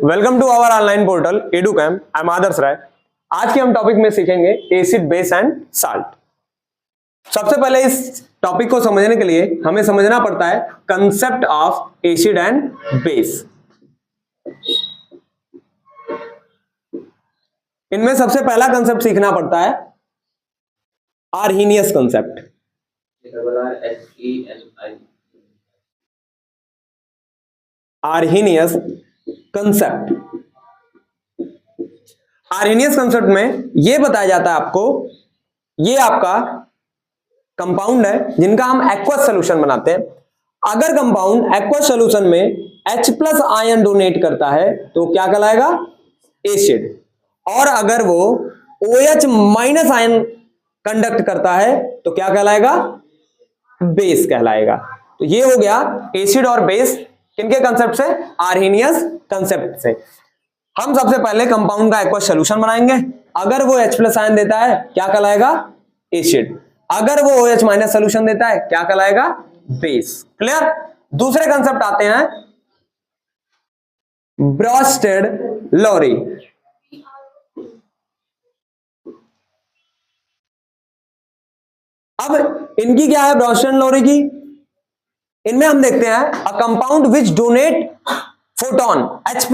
Welcome to our online portal Educam. I am Adarsh Rai. आज के हम टॉपिक में सीखेंगे एसिड, बेस एंड साल्ट। सबसे पहले इस टॉपिक को समझने के लिए हमें समझना पड़ता है concept of acid and base. इनमें सबसे पहला कंसेप्ट सीखना पड़ता है Arrhenius concept. Arrhenius concept. Arrhenius concept में यह बताया जाता है आपको, ये आपका कंपाउंड है जिनका हम एक्वस सॉल्यूशन बनाते हैं। अगर कंपाउंड एक्वस सॉल्यूशन में H+ आयन डोनेट करता है तो क्या कहलाएगा? एसिड। और अगर वो OH- आयन कंडक्ट करता है तो क्या कहलाएगा? बेस कहलाएगा। तो ये हो गया एसिड और बेस किनके कंसेप्ट से? आर्हीनियस कंसेप्ट से। हम सबसे पहले कंपाउंड का एक्वस सॉल्यूशन बनाएंगे। अगर वो H+ आयन देता है क्या कहलाएगा? एसिड। अगर वो OH- सॉल्यूशन देता है क्या कहलाएगा? बेस। क्लियर? दूसरे कंसेप्ट आते हैं ब्रोस्टेड-लोरी। अब इनकी क्या है ब्रोस्टेड-लोरी की? इनमें हम देखते हैं a compound which donate photon H+,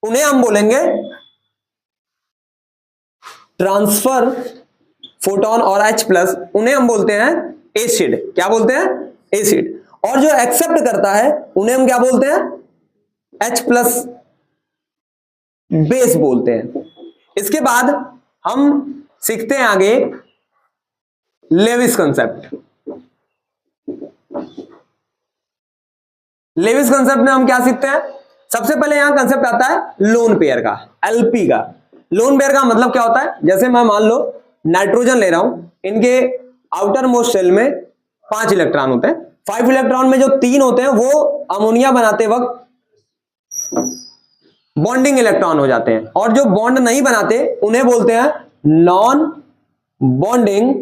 उन्हें हम बोलेंगे ट्रांसफर फोटोन, और H+, उन्हें हम बोलते हैं एसिड। क्या बोलते हैं? एसिड। और जो एक्सेप्ट करता है उन्हें हम क्या बोलते हैं? H+ बेस बोलते हैं। इसके बाद हम सीखते हैं आगे लेविस कंसेप्ट। लेविस कंसेप्ट में हम क्या सीखते हैं? सबसे पहले यहां कंसेप्ट आता है लोन पेयर का, LP का। लोन पेयर का मतलब क्या होता है? जैसे मैं मान लो नाइट्रोजन ले रहा हूं, इनके आउटर मोस्ट शेल में 5 इलेक्ट्रॉन होते हैं। 5 इलेक्ट्रॉन में जो 3 होते हैं वो अमोनिया बनाते वक्त बॉन्डिंग इलेक्ट्रॉन हो जाते हैं, और जो बॉन्ड नहीं बनाते उन्हें बोलते हैं नॉन बॉन्डिंग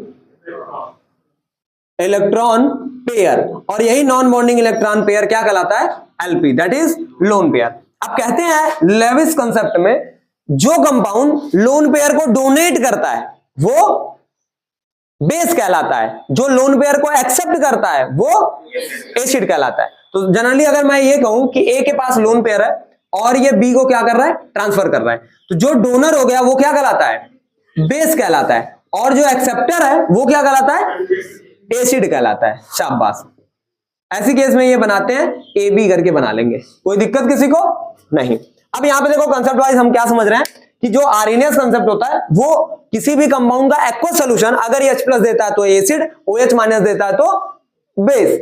इलेक्ट्रॉन पेयर। और यही नॉन बॉन्डिंग इलेक्ट्रॉन पेयर क्या कहलाता है? LP, that is lone pair. अब कहते हैं लेविस कंसेप्ट में जो कंपाउंड लोन पेयर को डोनेट करता है वो बेस कहलाता है, जो लोन पेयर को एक्सेप्ट करता है वो एसिड कहलाता है। तो जनरली अगर मैं ये कहूं कि A के पास लोन पेयर है और ये B को क्या कर रहा है? ट्रांसफर कर रहा है, तो जो डोनर हो गया वो क्या कहलाता है? बेस कहलाता है। और जो एक्सेप्टर है वो क्या कहलाता है? एसिड कहलाता है। शाबाश। ऐसी केस में ये बनाते हैं AB करके बना लेंगे, कोई दिक्कत किसी को नहीं। अब यहां पे देखो कंसेप्ट वाइज हम क्या समझ रहे हैं कि जो आर्हीनियस कंसेप्ट होता है वो किसी भी कंपाउंड का एक्वस सॉल्यूशन, अगर ये H+ देता है तो एसिड, OH- देता है तो बेस।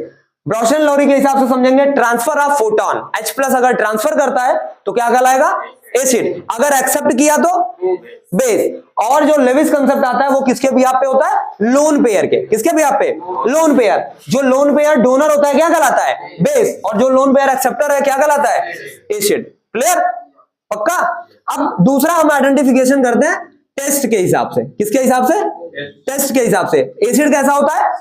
ब्रोस्टेड-लोरी के हिसाब से समझेंगे ट्रांसफर ऑफ फोटोन। H+ अगर ट्रांसफर करता है तो क्या कहलाएगा? एसिड। अगर एक्सेप्ट किया तो बेस। और जो लेविस कंसेप्ट आता है वो किसके बिहाफ पे होता है? लोन पेयर के। किसके बिहाफ पे? Lone pair. जो लोन पेयर डोनर होता है क्या कहलाता है? बेस। और जो लोन पेयर एक्सेप्टर है क्या कहलाता है? एसिड। क्लियर? पक्का? अब दूसरा हम आइडेंटिफिकेशन करते हैं टेस्ट के हिसाब से। किसके हिसाब से? टेस्ट के हिसाब से। एसिड कैसा होता है?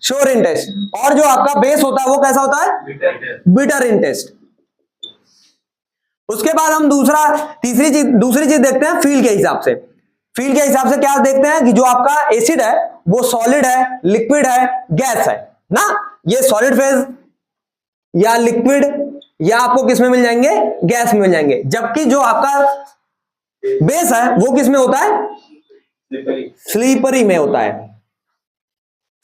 Sure in test. और जो आपका बेस होता है वो कैसा होता है? Bitter in taste. उसके बाद हम दूसरी चीज देखते हैं फील के हिसाब से। फील के हिसाब से क्या देखते हैं कि जो आपका एसिड है वो सॉलिड है, लिक्विड है, गैस है ना। ये सॉलिड फेज या लिक्विड या आपको किस में मिल जाएंगे? गैस में मिल जाएंगे। जबकि जो आपका बेस है वो किस में होता है? स्लीपरी में होता है।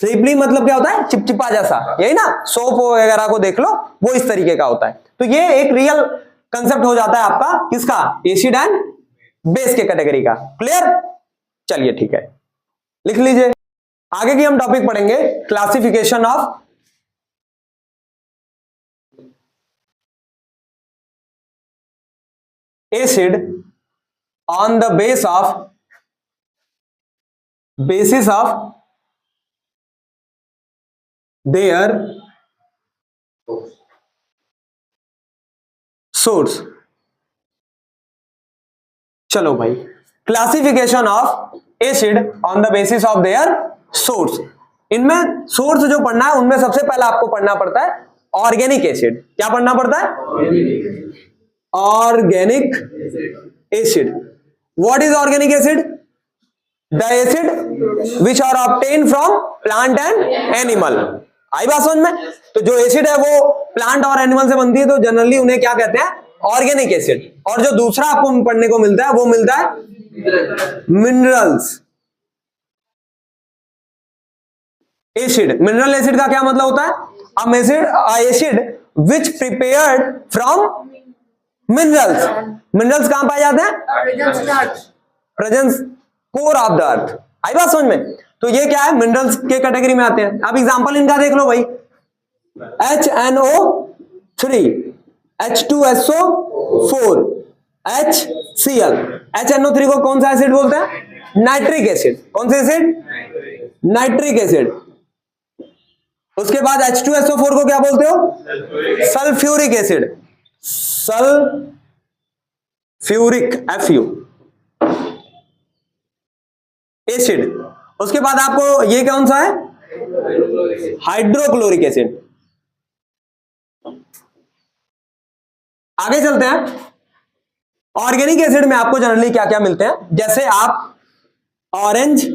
स्लीपरी मतलब क्या होता है? चिपचिपा जैसा, यही ना। सोप वगैरह को देख लो, वो इस तरीके का होता है। तो ये एक रियल कंसेप्ट हो जाता है आपका किसका? एसिड एंड बेस के कैटेगरी का। क्लियर? चलिए ठीक है, लिख लीजिए। आगे की हम टॉपिक पढ़ेंगे classification of acid on the basis of their source। चलो भाई, classification of acid on the basis of their source. इनमें सोर्स जो पढ़ना है उनमें सबसे पहला आपको पढ़ना पड़ता है ऑर्गेनिक एसिड। क्या पढ़ना पड़ता है? Organic acid. What is organic acid? The acid which are obtain from plant and animal. आई बात समझ में? तो जो एसिड है वो प्लांट और एनिमल से बनती है, तो जनरली उन्हें क्या कहते हैं? Organic acid. और जो दूसरा आपको पढ़ने को मिलता है वो मिलता है मिनरल्स एसिड। मिनरल एसिड का क्या मतलब होता है? Acid which prepared from minerals. Minerals कहां पाए जाते हैं? Presence core of the earth. आई बात समझ में? तो ये क्या है? मिनरल्स के कैटेगरी में आते हैं। अब एग्जांपल इनका देख लो भाई। HNO3, H2SO4, HCl। HNO3 को कौन सा एसिड बोलते हैं? Nitric acid. कौन सा एसिड? Nitric acid. उसके बाद H2SO4 को क्या बोलते हो? Sulphuric acid. Sulphuric Fu acid. उसके बाद आपको ये कौन सा है? Hydrochloric acid. आगे चलते हैं। ऑर्गेनिक एसिड में आपको जनरली क्या क्या मिलते हैं? जैसे आप ऑरेंज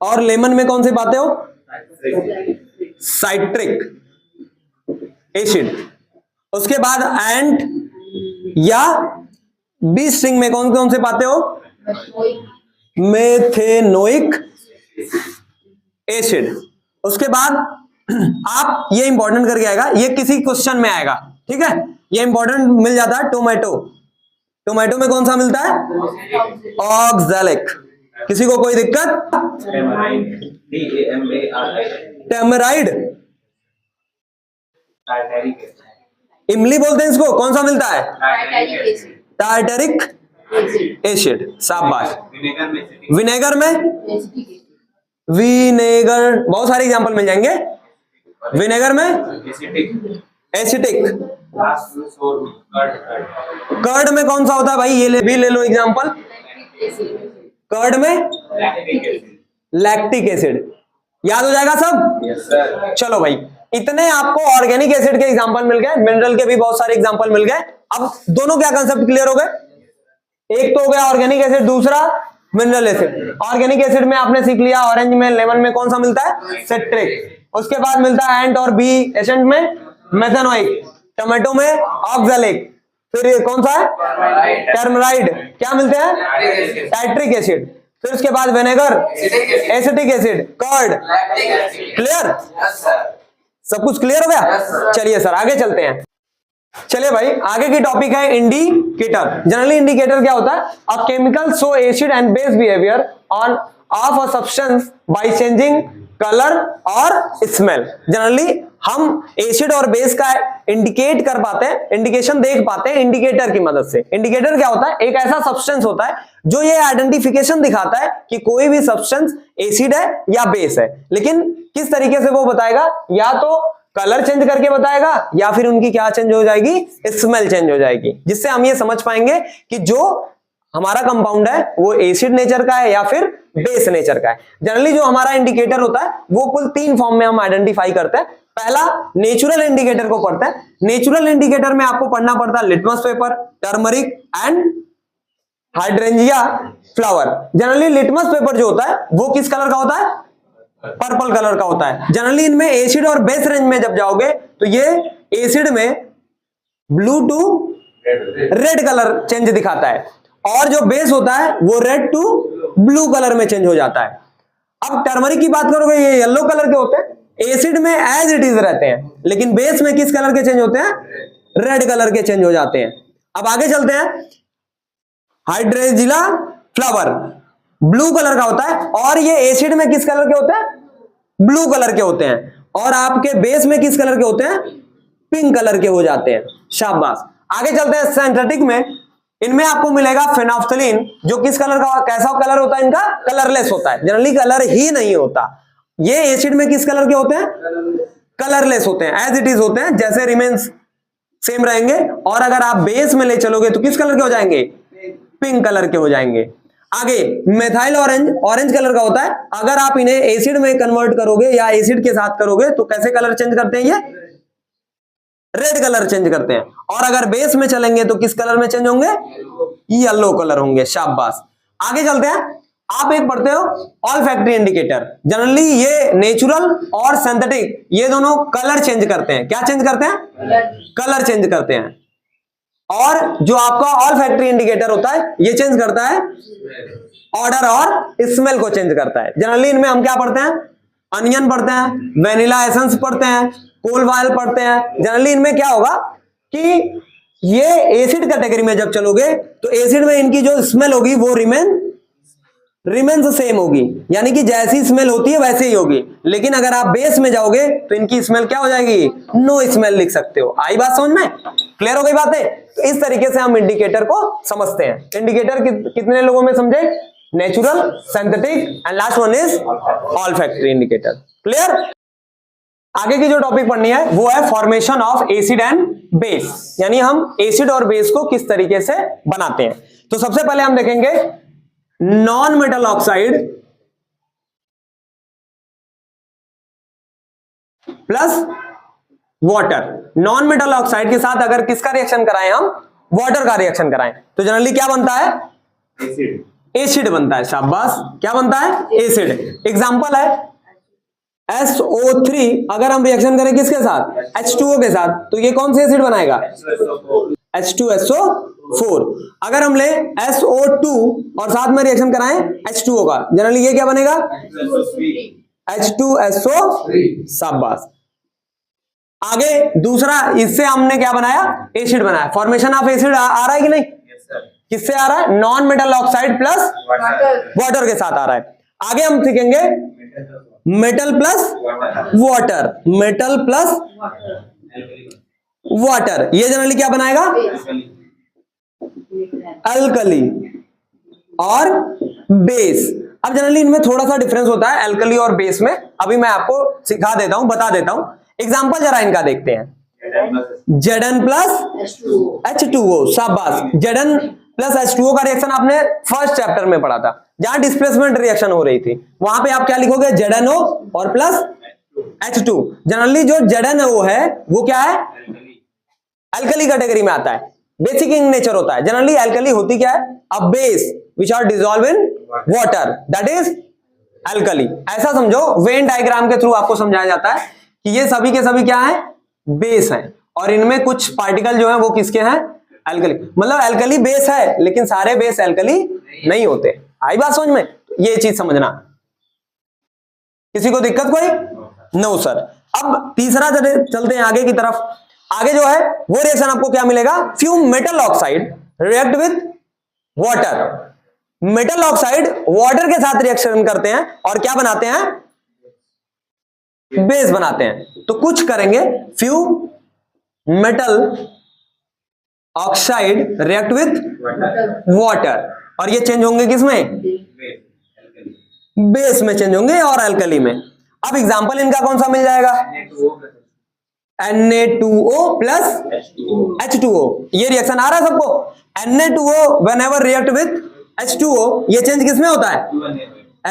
और लेमन में कौन से पाते हो? Citric acid. उसके बाद एंट या बी स्ट्रिंग में कौन कौन से पाते हो? Methanoic acid. उसके बाद आप ये इंपॉर्टेंट करके आएगा, ये किसी क्वेश्चन में आएगा, ठीक है? ये इंपॉर्टेंट मिल जाता है। टोमेटो। टोमेटो में कौन सा मिलता है? ऑक्सैलिक। किसी को कोई दिक्कत? टेमराइड। इमली बोलते हैं इसको। कौन सा मिलता है? Tartaric acid. शाबाश। विनेगर में विनेगर बहुत सारे एग्जांपल मिल जाएंगे। विनेगर में एसिटिक। कर्ड में कौन सा होता है भाई? ये ले लो एग्जांपल। कर्ड में लैक्टिक एसिड। याद हो जाएगा सब? yes, चलो भाई, इतने आपको ऑर्गेनिक एसिड के एग्जांपल मिल गए। मिनरल के भी बहुत सारे एग्जांपल मिल गए। अब दोनों क्या कंसेप्ट क्लियर हो गए? एक तो हो गया ऑर्गेनिक एसिड, दूसरा मिनरल एसिड। ऑर्गेनिक एसिड में आपने सीख लिया ऑरेंज में, लेमन में कौन सा मिलता है? सिट्रिक। उसके बाद मिलता है एंट और बी एसिड में मेथेनोइक, टोमेटो में ऑक्सैलिक, फिर कौन सा है? टर्मराइड। क्या मिलते हैं? Tartaric acid. फिर उसके बाद vinegar, acetic acid, curd. Clear? सब कुछ क्लियर हो गया? चलिए सर आगे चलते हैं। चलिए भाई, आगे की टॉपिक है इंडिकेटर। जनरली इंडिकेटर क्या होता है? A chemical show acid and base behaviour on of a substance by changing colour और स्मेल। जनरली हम एसिड और बेस का इंडिकेट कर पाते हैं, इंडिकेशन देख पाते हैं इंडिकेटर की मदद से। इंडिकेटर क्या होता है? एक ऐसा सब्सटेंस होता है जो ये आइडेंटिफिकेशन दिखाता है कि कोई भी सब्सटेंस एसिड है या बेस है। लेकिन किस तरीके से वो बताएगा? या तो कलर चेंज करके बताएगा या फिर उनकी क्या चेंज हो जाएगी? स्मेल चेंज हो जाएगी, जिससे हम ये समझ पाएंगे कि जो हमारा कंपाउंड है वो एसिड नेचर का है या फिर बेस नेचर का है। जनरली जो हमारा इंडिकेटर होता है वो कुल 3 फॉर्म में हम आइडेंटिफाई करते हैं। पहला नेचुरल इंडिकेटर को पढ़ते हैं। नेचुरल इंडिकेटर में आपको पढ़ना पड़ता है litmus paper, turmeric and hydrangea flower. Generally litmus paper जो होता है वो किस कलर का होता है? पर्पल कलर का होता है। जनरली इनमें एसिड और बेस रेंज में जब जाओगे तो ये एसिड में blue to red colour change दिखाता है और जो बेस होता है वो रेड टू ब्लू कलर में चेंज हो जाता है। अब टर्मरिक की बात करोगे, ये येलो कलर के होते हैं। एसिड में एज इट इज रहते हैं, लेकिन बेस में किस कलर के चेंज होते हैं? रेड कलर के चेंज हो जाते हैं। अब आगे चलते हैं। हाइड्रेंजिया फ्लावर ब्लू कलर का होता है और ये एसिड में किस कलर के होते हैं? ब्लू कलर के होते हैं। और आपके बेस में किस कलर के होते हैं? पिंक कलर के हो जाते हैं। शाबाश। आगे चलते हैं सिंथेटिक में। इनमें आपको मिलेगा फेनोल्फथालीन, जो किस कलर का, कैसा कलर होता है इनका? कलरलेस होता है। जनरली कलर ही नहीं होता। ये एसिड में किस कलर के होते हैं? कलरलेस होते हैं, एज इट इज होते हैं, जैसे रिमेन्स सेम रहेंगे। और अगर आप बेस में ले चलोगे तो किस कलर के हो जाएंगे? पिंक कलर के हो जाएंगे। आगे मेथाइल ऑरेंज कलर का होता है। अगर आप इन्हें एसिड में कन्वर्ट करोगे या एसिड के साथ करोगे तो कैसे कलर चेंज करते हैं? ये रेड कलर चेंज करते हैं, और अगर बेस में चलेंगे तो किस कलर में चेंज होंगे? येलो कलर होंगे। शाबाश। आगे चलते हैं। आप एक पढ़ते हो ऑल्फैक्टरी इंडिकेटर। जनरली ये नेचुरल और सिंथेटिक ये दोनों कलर चेंज करते हैं। क्या चेंज करते हैं? कलर चेंज करते हैं। और जो आपका ऑल्फैक्टरी इंडिकेटर होता है ये चेंज करता है ऑर्डर और स्मेल को चेंज करता है। जनरली इनमें हम क्या पढ़ते हैं? अनियन पढ़ते हैं, वेनिला एसेंस पढ़ते हैं, कोल वायल पढ़ते हैं। जनरली इनमें क्या होगा कि ये एसिड कैटेगरी में जब चलोगे तो एसिड में इनकी जो स्मेल होगी वो रिमेन्स सेम होगी, यानी कि जैसी स्मेल होती है वैसे ही होगी। लेकिन अगर आप बेस में जाओगे तो इनकी स्मेल क्या हो जाएगी? नो स्मेल लिख सकते हो। आई बात समझ में? क्लियर हो गई बातें? तो इस तरीके से हम इंडिकेटर को समझते हैं। इंडिकेटर कितने लोगों में समझे? Natural, synthetic and last one is olfactory indicator. Clear? आगे की जो टॉपिक पढ़नी है वो है formation of acid and base, यानी हम एसिड और बेस को किस तरीके से बनाते हैं। तो सबसे पहले हम देखेंगे non metal oxide plus water. Non metal oxide के साथ अगर किसका रिएक्शन कराएं हम? वाटर का रिएक्शन कराएं तो जनरली क्या बनता है? एसिड बनता है। शाबाश। क्या बनता है? एसिड। एग्जांपल है SO3। अगर हम रिएक्शन करें किसके साथ? H2O के साथ, तो ये कौन सी एसिड बनाएगा? H2SO4। अगर हम ले SO2 और साथ में रिएक्शन कराएं H2O का, जनरली ये क्या बनेगा? H2SO3। शाबाश। आगे दूसरा, इससे हमने क्या बनाया? एसिड बनाया। फॉर्मेशन ऑफ एसिड आ रहा है कि नहीं? किससे आ रहा है? Non metal oxide plus water के साथ आ रहा है। आगे हम सीखेंगे metal plus water. Metal plus water ये जनरली क्या बनाएगा? अल्कली और बेस। अब जनरली इनमें थोड़ा सा डिफरेंस होता है अल्कली और बेस में। अभी मैं आपको सिखा देता हूं, बता देता हूं। एग्जांपल जरा इनका देखते हैं। Zn plus H2O। शाबाश। Zn प्लस H2O का रिएक्शन आपने फर्स्ट चैप्टर में पढ़ा था, जहां डिस्प्लेसमेंट रिएक्शन हो रही थी। वहां पे आप क्या लिखोगे? ZnO और प्लस H2। जनरली जो ZnO है वो क्या है? अल्कली कैटेगरी में आता है, बेसिक इन नेचर होता है। जनरली अल्कली होती क्या है? A base which are dissolve in water, that is alkali. ऐसा समझो, वेन डायग्राम के थ्रू आपको समझाया जाता है कि ये सभी के सभी क्या है? बेस है, और इनमें कुछ पार्टिकल जो है वो किसके हैं? अल्कली। मतलब अल्कली बेस है, लेकिन सारे बेस अल्कली नहीं होते। आई बात समझ में? ये चीज समझना। किसी को दिक्कत कोई? No sir. अब तीसरा चलते हैं आगे की तरफ। आगे जो है वो रिएक्शन आपको क्या मिलेगा? Few metal oxide react with water. Metal oxide water के साथ रिएक्शन करते हैं और क्या बनाते हैं? बेस बनाते हैं। तो कुछ करेंगे, few metal oxide react with water, और ये चेंज होंगे किसमें? बेस में चेंज होंगे और अल्कली में। अब एग्जांपल इनका कौन सा मिल जाएगा? Na2O plus H2O। ये रिएक्शन आ रहा है सबको? Na2O whenever react with H2O, ये चेंज किसमें होता है?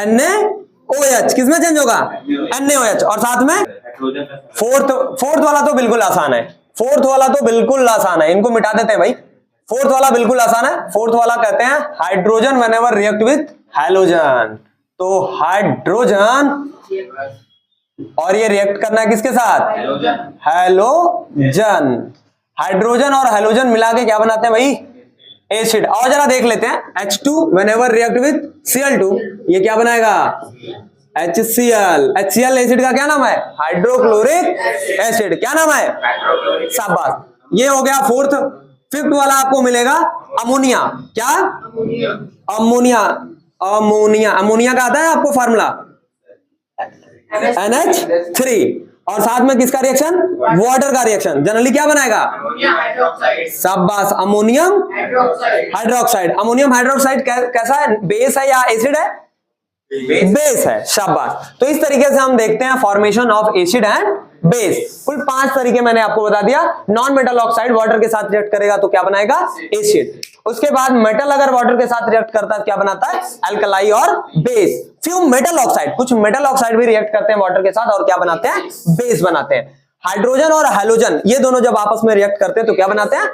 NaOH। किसमें चेंज होगा? NaOH। और साथ में फोर्थ वाला तो बिल्कुल आसान है। फोर्थ वाला तो बिल्कुल आसान है, इनको मिटा देते हैं भाई। फोर्थ वाला बिल्कुल आसान है। फोर्थ वाला कहते हैं hydrogen whenever react with halogen. तो हाइड्रोजन, और ये रिएक्ट करना है किसके साथ? हैलोजन। हाइड्रोजन और हैलोजन मिला के क्या बनाते हैं भाई? एसिड। और जरा देख लेते हैं, H2 whenever react with Cl2, ये क्या बनाएगा? HCl। HCl एसिड का क्या नाम है? Hydrochloric acid. क्या नाम है? शाबाश। ये हो गया फोर्थ। फिफ्थ वाला आपको मिलेगा अमोनिया। क्या? अमोनिया। अमोनिया, अमोनिया का आता है आपको फार्मूला? NH3। और साथ में किसका रिएक्शन? वाटर का रिएक्शन। जनरली क्या बनाएगा? शाबाश। Ammonium hydroxide. अमोनियम हाइड्रोक्साइड कैसा है? बेस है या एसिड है? बेस है। शाबाश। तो इस तरीके से हम देखते हैं formation of acid and base. कुल 5 तरीके मैंने आपको बता दिया। नॉन मेटल ऑक्साइड वाटर के साथ रिएक्ट करेगा तो क्या बनाएगा? एसिड। उसके बाद मेटल अगर वाटर के साथ रिएक्ट करता है क्या बनाता है? अल्कलाई और बेस। फ्यू मेटल ऑक्साइड, कुछ मेटल ऑक्साइड भी रिएक्ट करते हैं वाटर के साथ और क्या बनाते हैं? बेस बनाते हैं। हाइड्रोजन और हैलोजन ये दोनों जब आपस में रिएक्ट करते हैं तो क्या बनाते हैं?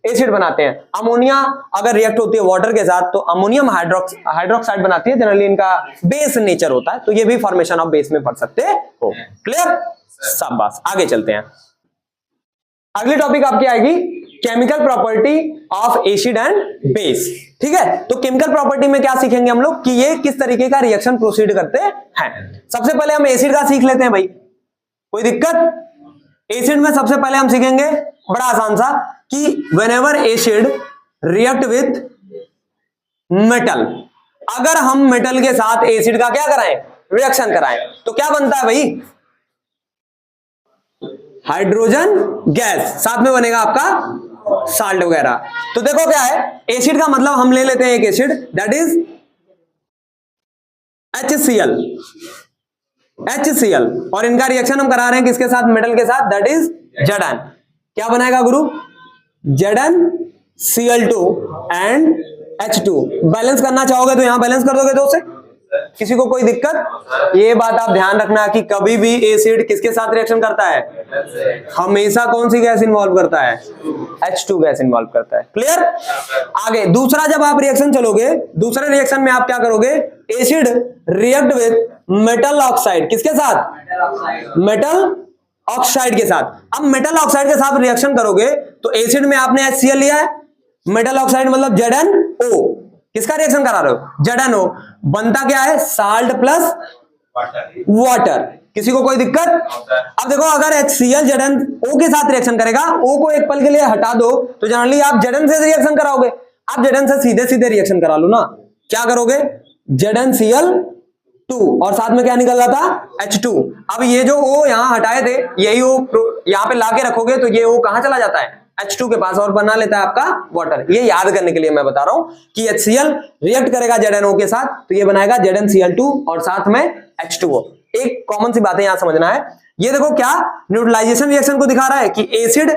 एसिड बनाते हैं। अमोनिया अगर रिएक्ट होती है वाटर के साथ तो अमोनियम हाइड्रोक्साइड बनाती है। जनरली इनका बेस नेचर होता है, तो ये भी फॉर्मेशन ऑफ बेस में पढ़ सकते हो। क्लियर? शाबाश, आगे चलते हैं। अगली टॉपिक आपकी आएगी chemical property of acid and base. ठीक है, तो केमिकल प्रॉपर्टी में क्या सीखेंगे हम लोग कि ये किस तरीके का रिएक्शन प्रोसीड करते हैं। सबसे पहले हम एसिड का सीख लेते हैं भाई, कोई दिक्कत? एसिड में सबसे पहले हम सीखेंगे बड़ा आसान सा कि whenever acid react with metal, अगर हम मेटल के साथ एसिड का क्या कराएं? रिएक्शन कराएं, तो क्या बनता है भाई? हाइड्रोजन गैस, साथ में बनेगा आपका साल्ट वगैरह। तो देखो क्या है, एसिड का मतलब हम ले लेते हैं एक एसिड दैट इज HCl और इनका रिएक्शन हम करा रहे हैं किसके साथ? मेटल के साथ, दैट इज Zn। क्या बनाएगा गुरु? ZnCl2 and H2। बैलेंस करना चाहोगे तो यहां बैलेंस कर दोगे दो से, किसी को कोई दिक्कत? ये बात आप ध्यान रखना कि कभी भी एसिड किसके साथ रिएक्शन करता है? हमेशा कौन सी गैस इन्वॉल्व करता है? H2 गैस इन्वॉल्व करता है। क्लियर? आगे दूसरा, जब आप रिएक्शन चलोगे, दूसरे रिएक्शन में आप क्या करोगे? Acid react with metal oxide, किसके साथ? मेटल ऑक्साइड के साथ। अब मेटल ऑक्साइड के साथ रिएक्शन करोगे तो एसिड में आपने HCl लिया है, मेटल ऑक्साइड मतलब ZnO, किसका रिएक्शन करा रहे हो? ZnO। बनता क्या है? Salt plus water. किसी को कोई दिक्कत? अब देखो अगर HCl ZnO के साथ रिएक्शन करेगा, O को एक पल के लिए हटा दो तो जनरली आप Zn से रिएक्शन कराओगे। आप Zn से सीधे सीधे रिएक्शन करा लो ना, क्या करोगे? ZnCl2 और साथ में क्या निकल रहा था? H2। अब ये जो O यहां हटाए थे, यही O यहां पे लाके रखोगे तो ये O कहां चला जाता है? H2 के पास और बना लेता है आपका वाटर। ये याद करने के लिए मैं बता रहा हूं कि HCl रिएक्ट करेगा ZnO के साथ तो ये बनाएगा ZnCl2 और साथ में H2O। एक कॉमन सी बात है यहां समझना है। ये देखो क्या न्यूट्रलाइजेशन रिएक्शन को दिखा रहा है कि एसिड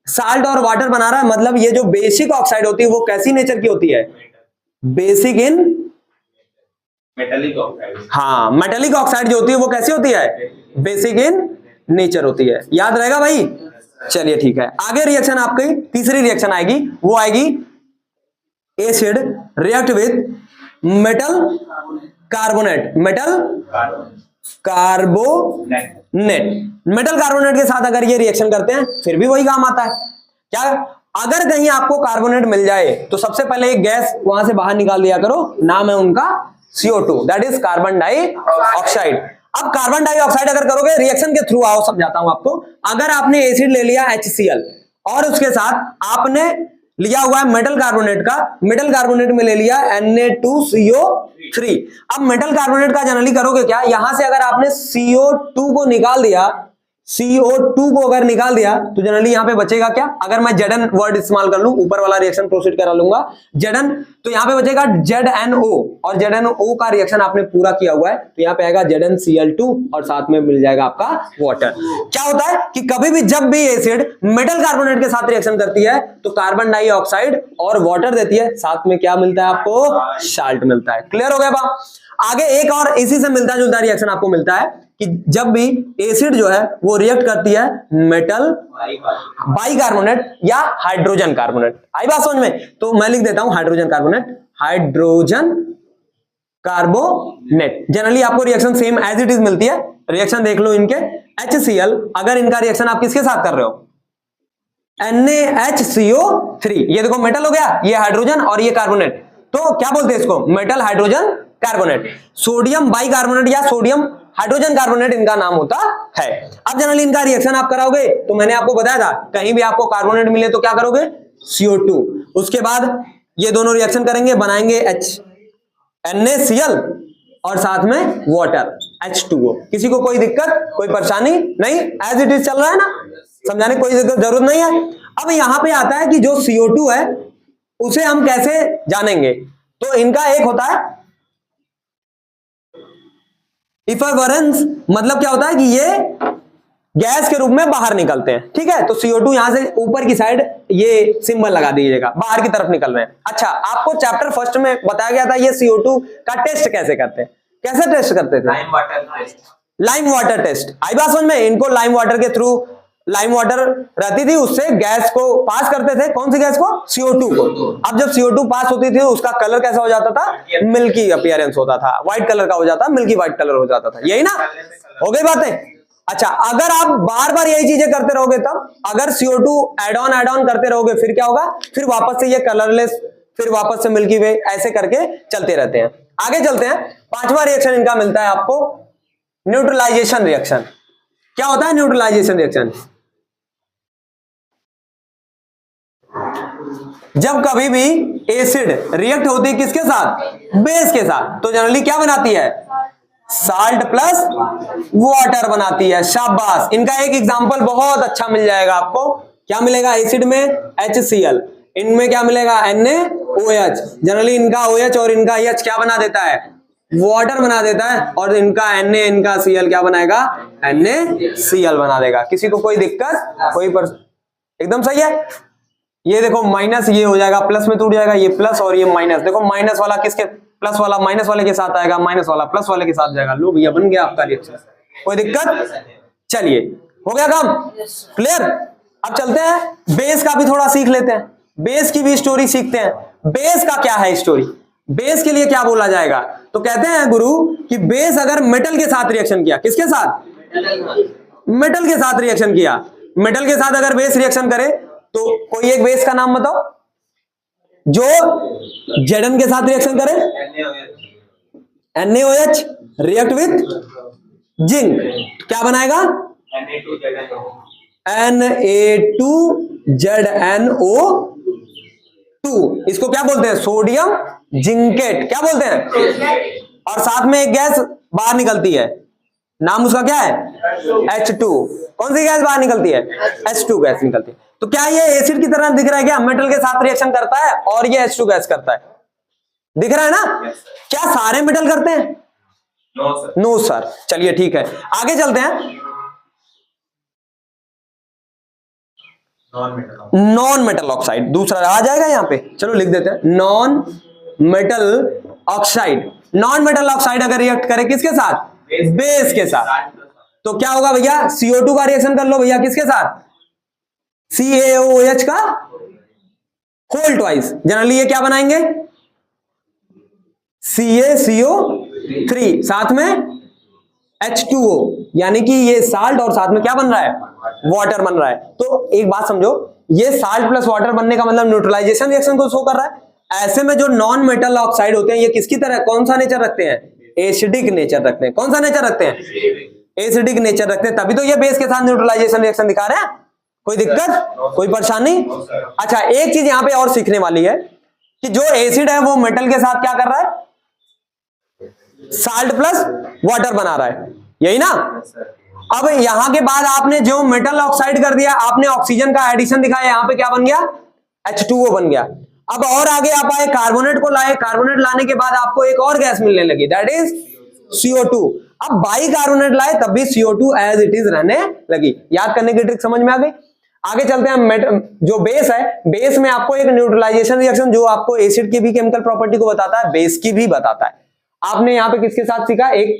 साल्ट और वाटर बना रहा है, मतलब ये जो बेसिक ऑक्साइड होती है वो कैसी नेचर की होती है? Basic in metallic oxide. हाँ, मेटेलिक ऑक्साइड जो होती है वो कैसी होती है? बेसिक इन नेचर होती है। याद रहेगा भाई? चलिए ठीक है, आगे रिएक्शन आपकी तीसरी रिएक्शन आएगी, वो आएगी acid react with metal carbonate. Metal carbonate, metal carbonate के साथ अगर ये रिएक्शन करते हैं फिर भी वही काम आता है। क्या? अगर कहीं आपको कार्बोनेट मिल जाए तो सबसे पहले एक गैस वहां से बाहर निकाल दिया करो, नाम है उनका CO2, that is carbon dioxide. अब कार्बन डाइऑक्साइड अगर करोगे रिएक्शन के थ्रू, आओ समझाता हूं आपको। अगर आपने एसिड ले लिया HCl और उसके साथ आपने लिया हुआ है मेटल कार्बोनेट का, मेटल कार्बोनेट में ले लिया Na2CO3। अब मेटल कार्बोनेट का जनरली करोगे क्या? यहां से अगर आपने CO2 को निकाल दिया, CO2 को अगर निकाल दिया तो जनरली यहां पे बचेगा क्या? अगर मैं Zn वर्ड इस्तेमाल कर लूं, ऊपर वाला रिएक्शन प्रोसीड करा लूंगा Zn, तो यहां पे बचेगा ZnO और ZnO का रिएक्शन आपने पूरा किया हुआ है तो यहां पे आएगा ZnCl2 और साथ में मिल जाएगा आपका वाटर। क्या होता है कि कभी भी जब भी एसिड मेटल कार्बोनेट के साथ रिएक्शन करती है तो कार्बन डाइऑक्साइड और वाटर देती है, साथ में क्या मिलता है आपको? साल्ट मिलता है। क्लियर हो गया बा? आगे एक और इसी से मिलता जुलता रिएक्शन आपको मिलता है कि जब भी एसिड जो है वो रिएक्ट करती है मेटल बाइकार्बोनेट या हाइड्रोजन कार्बोनेट। आई बात समझ में? तो मैं लिख देता हूं hydrogen carbonate, hydrogen carbonate. Generally आपको reaction same as it is मिलती है। रिएक्शन देख लो इनके, HCl अगर इनका रिएक्शन आप किसके साथ कर रहे हो? NaHCO3। ये देखो मेटल हो गया, ये हाइड्रोजन और ये कार्बोनेट, तो क्या बोलते हैं इसको? Metal hydrogen carbonate. Sodium bicarbonate या सोडियम हाइड्रोजन कार्बोनेट इनका नाम होता है। अब जनरली इनका रिएक्शन आप कराओगे तो मैंने आपको बताया था कहीं भी आपको कार्बोनेट मिले तो क्या करोगे? CO2। उसके बाद ये दोनों रिएक्शन करेंगे, बनाएंगे NaCl और साथ में वाटर H2O। किसी को कोई दिक्कत, कोई परेशानी नहीं? एज इट इज चल रहा है ना, समझाने कोई जरूरत नहीं है। अब यहां पे आता है कि जो CO2 है उसे हम कैसे जानेंगे? तो इनका एक होता है इफरवरेंस, मतलब क्या होता है कि ये गैस के रूप में बाहर निकलते हैं। ठीक है, तो CO2 यहां से ऊपर की साइड ये सिंबल लगा दीजिएगा, बाहर की तरफ निकल रहे हैं। अच्छा, आपको चैप्टर फर्स्ट में बताया गया था ये CO2 का टेस्ट कैसे करते हैं? कैसे टेस्ट करते थे? लाइम वाटर टेस्ट, आई बात समझ में? इनको लाइम वाटर के थ्रू, लाइम वाटर रहती थी, उससे गैस को पास करते थे। कौन सी गैस को? CO2 को। अब जब CO2 पास होती थी उसका कलर कैसा हो जाता था? मिल्की अपीयरेंस होता था, व्हाइट कलर का हो जाता, मिल्की व्हाइट कलर हो जाता था। यही ना, हो गई बातें? अच्छा, अगर आप बार बार यही चीजें करते रहोगे, तब अगर CO2 एड ऑन करते रहोगे, फिर क्या होगा? फिर वापस से ये कलरलेस, फिर वापस से मिल्की वे, ऐसे करके चलते रहते हैं। आगे चलते हैं। पांचवा रिएक्शन इनका मिलता है आपको, न्यूट्रलाइजेशन रिएक्शन। क्या होता है न्यूट्रलाइजेशन रिएक्शन? जब कभी भी एसिड रिएक्ट होती है किसके साथ? बेस के साथ, तो जनरली क्या बनाती है? साल्ट प्लस वाटर बनाती है। शाबाश, इनका एक एग्जांपल बहुत अच्छा मिल जाएगा आपको। क्या मिलेगा? एसिड में HCl, इनमें क्या मिलेगा? NaOH। जनरली इनका OH और इनका H क्या बना देता है? वाटर बना देता है, और इनका Na, इनका Cl क्या बनाएगा? NaCl बना देगा। किसी को कोई दिक्कत? कोई एकदम सही है। ये देखो माइनस, ये हो जाएगा प्लस में टूट जाएगा, ये प्लस और ये माइनस। देखो माइनस वाला किसके, प्लस वाला माइनस वाले के साथ आएगा, माइनस वाला प्लस वाले के साथ जाएगा। लो भैया, बन गया आपका रिएक्शन। कोई दिक्कत? चलिए, हो गया काम क्लियर। अब चलते हैं, बेस का भी थोड़ा सीख लेते हैं, बेस की भी स्टोरी सीखते हैं। बेस का क्या है स्टोरी? बेस के लिए क्या बोला जाएगा? तो कहते हैं गुरु कि बेस अगर मेटल के साथ रिएक्शन किया, किसके साथ? मेटल के साथ रिएक्शन किया। मेटल के साथ अगर बेस रिएक्शन करे, तो कोई एक बेस का नाम बताओ जो Zn के साथ रिएक्शन करे। NaOH रिएक्ट विथ जिंक, क्या बनाएगा? Na2ZNO2। इसको क्या बोलते हैं? Sodium zincate. क्या बोलते हैं? और साथ में एक गैस बाहर निकलती है, नाम उसका क्या है? H2। कौन सी गैस बाहर निकलती है? H2 गैस निकलती है। तो क्या ये एसिड की तरह दिख रहा है? क्या मेटल के साथ रिएक्शन करता है और ये H2 गैस करता है? दिख रहा है ना? क्या सारे मेटल करते हैं? No sir. चलिए ठीक है, आगे चलते हैं। नॉन मेटल ऑक्साइड दूसरा आ जाएगा यहां पे, चलो लिख देते हैं, non metal oxide. Non metal oxide अगर रिएक्ट करे किसके साथ? बेस के साथ, तो क्या होगा भैया? CO2 का रिएक्शन कर लो भैया, किसके साथ? CaOH का होल ट्वाइस। जनरली ये क्या बनाएंगे? CaCO3, साथ में H2O, यानी कि ये साल्ट और साथ में क्या बन रहा है? वाटर बन रहा है। तो एक बात समझो, ये साल्ट प्लस वाटर बनने का मतलब न्यूट्रलाइजेशन रिएक्शन को शो कर रहा है। ऐसे में जो नॉन मेटल ऑक्साइड होते हैं, ये किसकी तरह, कौन सा नेचर रखते हैं? एसिडिक नेचर रखते हैं। कौन सा नेचर रखते हैं? एसिडिक नेचर रखते हैं, तभी तो ये बेस के साथ न्यूट्रलाइजेशन रिएक्शन दिखा रहे हैं। कोई दिक्कत, कोई परेशानी? अच्छा, एक चीज यहां पे और सीखने वाली है कि जो एसिड है वो मेटल के साथ क्या कर रहा है? साल्ट प्लस वाटर बना रहा है, यही ना? अब यहां के बाद आपने जो मेटल ऑक्साइड कर दिया, आपने ऑक्सीजन का एडिशन दिखाया, यहां पे क्या बन गया? H2O बन गया। अब और आगे आप आए, कार्बोनेट को लाए, कार्बोनेट लाने के बाद आपको एक और गैस मिलने लगी, दैट इज CO2। अब बाई कार्बोनेट लाए तब भी CO2 एज इट इज रहने लगी। याद करने की ट्रिक समझ में आ गई? आगे चलते हैं। जो बेस है, बेस में आपको एक न्यूट्रलाइजेशन रिएक्शन जो आपको एसिड की भी केमिकल प्रॉपर्टी को बताता है, बेस की भी बताता है। आपने यहां पे किसके साथ सीखा? एक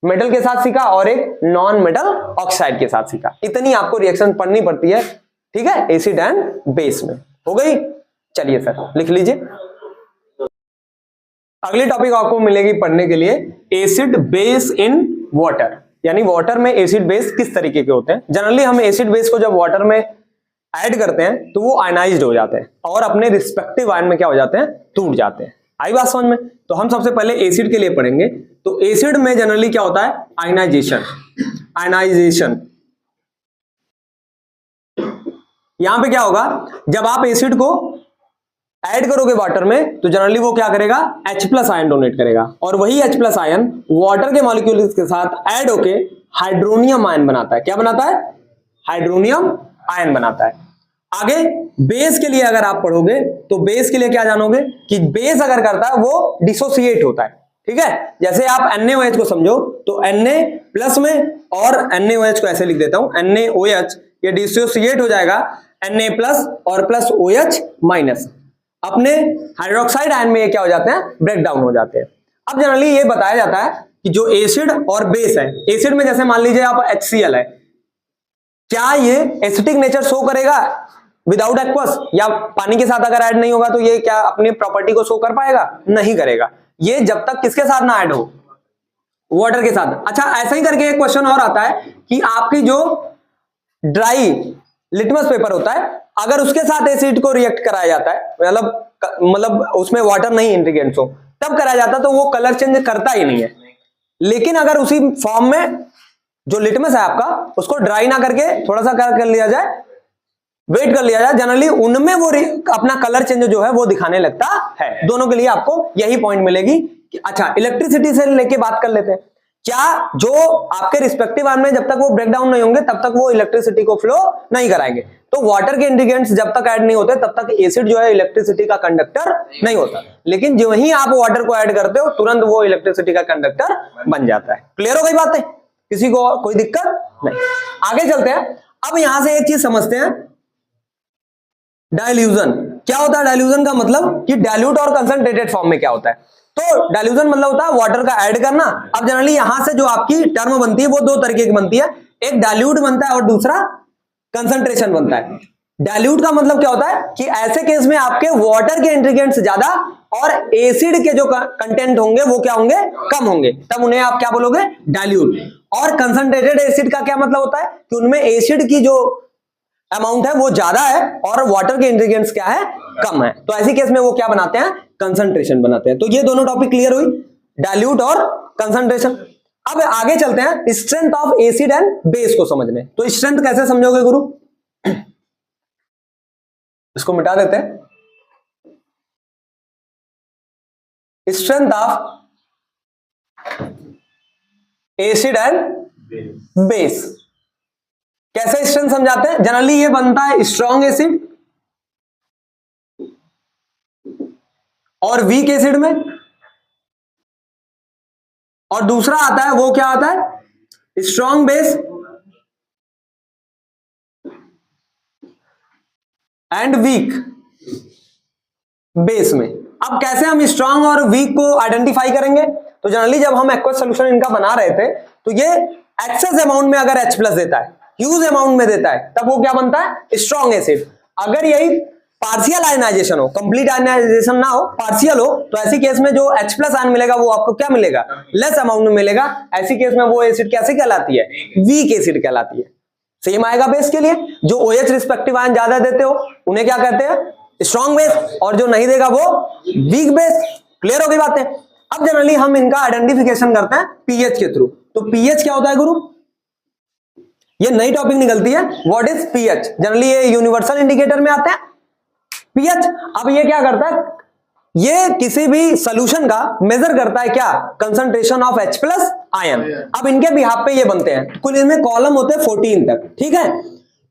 मेटल के साथ सीखा और एक नॉन मेटल ऑक्साइड के साथ सीखा। इतनी आपको रिएक्शन पढ़नी पड़ती है, ठीक है, एसिड एंड बेस में। हो गई? चलिए सर लिख लीजिए। अगली टॉपिक आपको मिलेगी पढ़ने के लिए, एसिड बेस इन वाटर, यानी वाटर में एसिड बेस किस तरीके के होते हैं। जनरली हम एसिड बेस को जब वाटर में ऐड करते हैं तो वो आयनाइज्ड हो जाते हैं और अपने रिस्पेक्टिव आयन में क्या हो जाते हैं? टूट जाते हैं। आई बात समझ में? तो हम सबसे पहले एसिड के लिए पढ़ेंगे। तो एसिड में जनरली क्या होता है? आयनाइजेशन। आयनाइजेशन यहां पे क्या होगा? जब आप एसिड को ऐड करोगे वाटर में तो जनरली वो क्या करेगा? H+ आयन डोनेट करेगा, और वही H+ आयन वाटर के मॉलिक्यूल्स के साथ ऐड होके हाइड्रोनियम आयन बनाता है। क्या बनाता है? हाइड्रोनियम आयन बनाता है। आगे बेस के लिए अगर आप पढ़ोगे तो बेस के लिए क्या जानोगे कि बेस अगर करता है वो डिसोसिएट होता है, ठीक है। जैसे आप NaOH को समझो तो Na+ में, और NaOH को ऐसे लिख देता हूं, NaOH, ये डिसोसिएट हो जाएगा Na+ और प्लस OH-। अपने हाइड्रोक्साइड आयन में ये क्या हो जाते हैं? ब्रेक डाउन हो जाते हैं। अब जनरली ये बताया जाता है कि जो एसिड और बेस है, एसिड में जैसे मान लीजिए आप HCl है, क्या ये एसिटिक नेचर शो करेगा विदाउट एक्वस, या पानी के साथ अगर ऐड नहीं होगा तो ये क्या अपनी प्रॉपर्टी को शो कर पाएगा? नहीं करेगा। ये जब तक किसके साथ ना ऐड हो, वाटर के साथ। अच्छा, ऐसा ही करके एक क्वेश्चन और आता है कि आपकी जो ड्राई लिटमस पेपर होता है, अगर उसके साथ एसिड को रिएक्ट कराया जाता है, मतलब उसमें वाटर नहीं इंग्रेडिएंट्स हो, तब कराया जाता है, तो वो कलर चेंज करता ही नहीं है। लेकिन अगर उसी फॉर्म में जो लिटमस है आपका, उसको ड्राई ना करके थोड़ा सा कर लिया जाए, वेट कर लिया जाए, जनरली उनमें वो अपना कलर चेंज जो है वो दिखाने लगता है। दोनों के लिए आपको यही पॉइंट मिलेगी कि अच्छा, इलेक्ट्रिसिटी से लेके बात कर लेते हैं। क्या जो आपके रिस्पेक्टिव आर्म में जब तक वो ब्रेक डाउन नहीं होंगे तब तक वो इलेक्ट्रिसिटी को फ्लो नहीं कराएंगे। तो वाटर के इंग्रेडिएंट्स जब तक ऐड नहीं होते तब तक एसिड जो है इलेक्ट्रिसिटी का कंडक्टर नहीं होता, लेकिन जो ही आप वाटर को ऐड करते हो तुरंत वो इलेक्ट्रिसिटी का कंडक्टर बन जाता है। क्लियर हो गई बातें? किसी को कोई दिक्कत नहीं? आगे चलते हैं। अब यहां से एक चीज समझते हैं, डाइल्यूजन क्या होता है? डाइल्यूजन का मतलब कि डाइल्यूट और कंसंट्रेटेड फॉर्म में क्या होता है। तो डाइल्यूजन मतलब होता है वाटर का ऐड करना। अब जनरली यहां से जो आपकी टर्म बनती है वो दो तरीके की बनती है, एक डाइल्यूट बनता है और दूसरा कंसंट्रेशन बनता है। डाइल्यूट का मतलब क्या होता है कि ऐसे केस में आपके वाटर के इंग्रेडिएंट्स ज्यादा और एसिड के जो कंटेंट होंगे वो क्या होंगे? कम होंगे, तब उन्हें आप क्या बोलोगे? डाइल्यूट। और कंसंट्रेटेड एसिड का क्या मतलब होता है कि उनमें एसिड की जो अमाउंट है वो ज्यादा है और वाटर के इंग्रेडिएंट्स क्या है? कम है। तो ऐसी केस में वो क्या बनाते हैं? कंसंट्रेशन बनाते हैं। तो ये दोनों टॉपिक क्लियर हुई, डाइल्यूट और कंसंट्रेशन। अब आगे चलते हैं strength of acid and base को समझने। तो स्ट्रेंथ कैसे समझोगे गुरु? इसको मिटा देते हैं। Strength of acid and base कैसे स्ट्रेंथ समझाते हैं? जनरली ये बनता है स्ट्रॉन्ग एसिड और वीक एसिड में, और दूसरा आता है वो क्या आता है? Strong base and weak base में। अब कैसे हम स्ट्रॉन्ग और वीक को आइडेंटिफाई करेंगे? तो जनरली जब हम एक्वस सोल्यूशन इनका बना रहे थे तो ये एक्सेस अमाउंट में अगर H+ देता है, ह्यूज अमाउंट में देता है, तब वो क्या बनता है? Strong acid. अगर यही पार्शियल आयनाइजेशन हो, कंप्लीट आयनाइजेशन ना हो, पार्शियल हो, तो ऐसी केस में जो H+ आयन मिलेगा वो आपको क्या मिलेगा? लेस अमाउंट में मिलेगा। ऐसी केस में वो एसिड कैसे कहलाती है? वीक एसिड कहलाती है। सेम आएगा बेस के लिए, जो OH रिस्पेक्टिव आयन ज्यादा देते हो उन्हें क्या कहते हैं? स्ट्रॉन्ग बेस, और जो नहीं देगा वो वीक बेस। क्लियर हो गई बातें? अब जनरली हम इनका आइडेंटिफिकेशन करते हैं पीएच के थ्रू। तो पीएच क्या होता है गुरु? ये नई टॉपिक निकलती है, व्हाट इज पीएच। जनरली ये यूनिवर्सल इंडिकेटर में आते हैं पीएच। अब ये क्या करता है? ये किसी भी सॉल्यूशन का मेजर करता है क्या? Concentration of H+ ion. अब इनके बिहाफ पे ये बनते हैं, कुल इनमें कॉलम होते हैं 14 तक, ठीक है?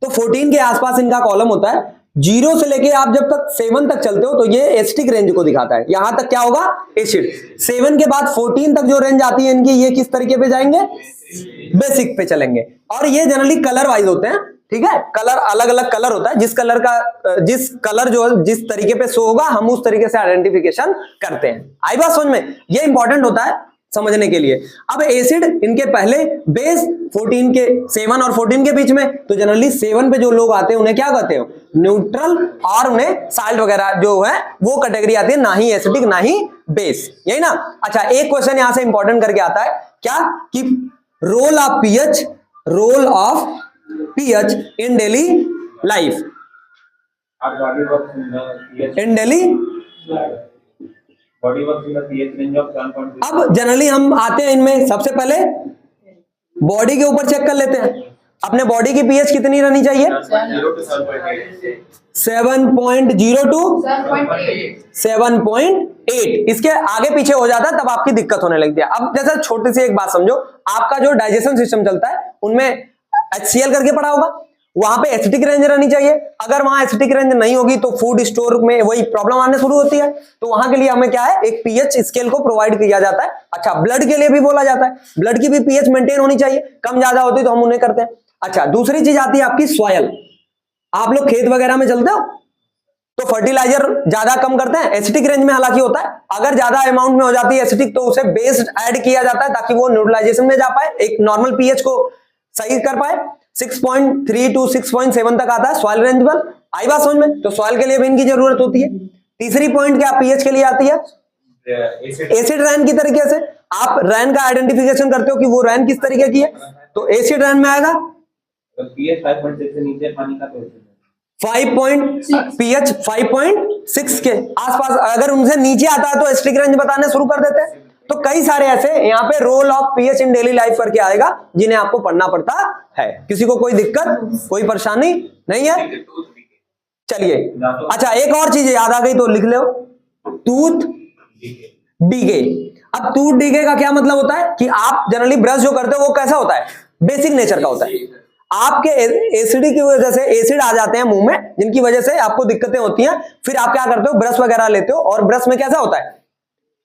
तो 14 के आसपास इनका कॉलम होता है। 0 से लेके आप जब तक 7 तक चलते हो तो ये एसिडिक रेंज को दिखाता है। यहां तक क्या होगा? एसिड। 7 के बाद 14 तक जो रेंज आती है इनकी, ये किस तरीके पे जाएंगे? बेसिक पे चलेंगे। और ये जनरली कलर वाइज होते हैं, ठीक है? कलर अलग अलग कलर होता है, जिस कलर जो जिस तरीके पे शो होगा हम उस तरीके से आइडेंटिफिकेशन करते हैं। आई बात समझ में? ये इंपॉर्टेंट होता है समझने के लिए। अब एसिड इनके पहले, बेस 14 के 7 और 14 के बीच में। तो जनरली 7 पे जो लोग आते हैं उन्हें क्या कहते हो? न्यूट्रल, और उन्हें साल्ट वगैरह जो है वो कैटेगरी आती है, ना ही एसिडिक ना ही बेस, यही ना? अच्छा, एक क्वेश्चन यहां से इंपॉर्टेंट करके आता है क्या कि role of pH in daily life, in daily. अब जनरली हम आते हैं इनमें, सबसे पहले बॉडी के ऊपर चेक कर लेते हैं अपने बॉडी की पीएच कितनी रहनी चाहिए? 7.0 टू 7.8। इसके आगे पीछे हो जाता है तब आपकी दिक्कत होने लगती है। अब जैसे छोटी सी एक बात समझो, आपका जो डाइजेशन सिस्टम चलता है उनमें HCl करके पड़ा होगा, वहां पे एसिडिक रेंज रहनी चाहिए। अगर वहां एसिडिक रेंज नहीं होगी तो फूड स्टोर में वही प्रॉब्लम आने शुरू होती है। तो वहां के लिए हमें क्या है? एक पीएच स्केल को प्रोवाइड किया जाता है। अच्छा, ब्लड के लिए भी बोला जाता है, ब्लड की भी पीएच मेंटेन होनी चाहिए, कम ज्यादा होती तो हम उन्हें करते हैं। अच्छा, दूसरी चीज आती है आपकी सॉयल। आप लोग खेत वगैरह में चलते हो, तो फर्टिलाइजर ज्यादा कम करते हैं, एसिटिक रेंज में हालांकि होता है, अगर ज्यादा अमाउंट में हो जाती है एसिटिक तो उसे बेस ऐड किया जाता है ताकि वो न्यूट्रलाइजेशन में जा पाए, एक नॉर्मल पीएच को सही कर पाए। 6.3 टू 6.7 तक आता है सॉइल रेंज पर। आई बात समझ में? तो सॉइल के लिए भी इनकी जरूरत होती है। तीसरी पॉइंट क्या पीएच के लिए आती है? एसिड रैन की तरीके से आप रैन का आइडेंटिफिकेशन करते हो कि वो रैन किस तरीके की है, तो एसिड रैन में आएगा पीएच 5.6 से नीचे पानी का तो पीएच 5.6 के आसपास, अगर उनसे नीचे आता है तो एसिडिक रेंज बताने शुरू कर देते हैं। तो कई सारे ऐसे यहाँ पे role of pH in daily life करके आएगा जिन्हें आपको पढ़ना पड़ता है। किसी को कोई दिक्कत, कोई परेशानी नहीं है? चलिए, अच्छा एक और चीज याद आ गई तो लिख लो, टूथ डीके। अब टूथ डीके का क्या मतलब होता है कि आप जनरली ब्रश जो करते हो वो कैसा होता है? बेसिक नेचर का होता है। आपके एसिडिक की वजह से एसिड आ जाते हैं मुंह में, जिनकी वजह से आपको दिक्कतें होती हैं। फिर आप क्या करते हो? ब्रश वगैरह लेते हो और ब्रश में कैसा होता है?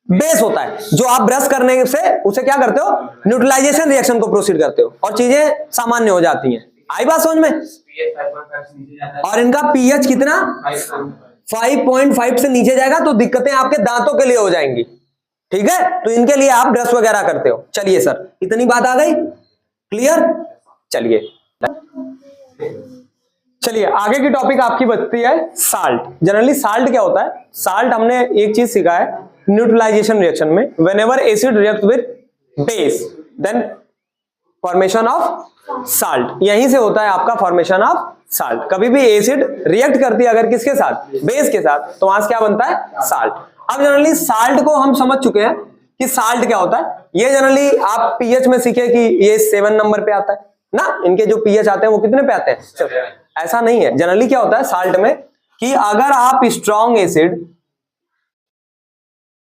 बेस होता है, जो आप ब्रश करने से उसे क्या करते हो? न्यूट्रलाइजेशन रिएक्शन को प्रोसीड करते हो और चीजें सामान्य हो जाती हैं। आई बात समझ में? और इनका पीएच कितना? 5.5 से नीचे जाएगा तो दिक्कतें आपके दांतों के लिए हो जाएंगी। ठीक है, तो इनके लिए आप ब्रश वगैरह करते हो। चलिए सर, इतनी बात आ गई, क्लियर? चलिए आगे की टॉपिक आपकी बचती है साल्ट। जनरली साल्ट क्या होता है? साल्ट हमने एक चीज सीखा है न्यूट्रलाइजेशन रिएक्शन में, whenever acid react with base then formation of salt, यहीं से होता है आपका फॉर्मेशन ऑफ साल्ट। कभी भी एसिड रिएक्ट करती है अगर किसके साथ? बेस के साथ, तो वहां से क्या बनता है? साल्ट। अब जनरली साल्ट को हम समझ चुके हैं कि साल्ट क्या होता है। ये जनरली आप पीएच में सीखे कि ये 7 नंबर पे आता है ना, इनके जो पीएच आते हैं वो कितने पे आते हैं? ऐसा नहीं है। जनरली क्या होता है साल्ट में कि अगर आप स्ट्रॉन्ग एसिड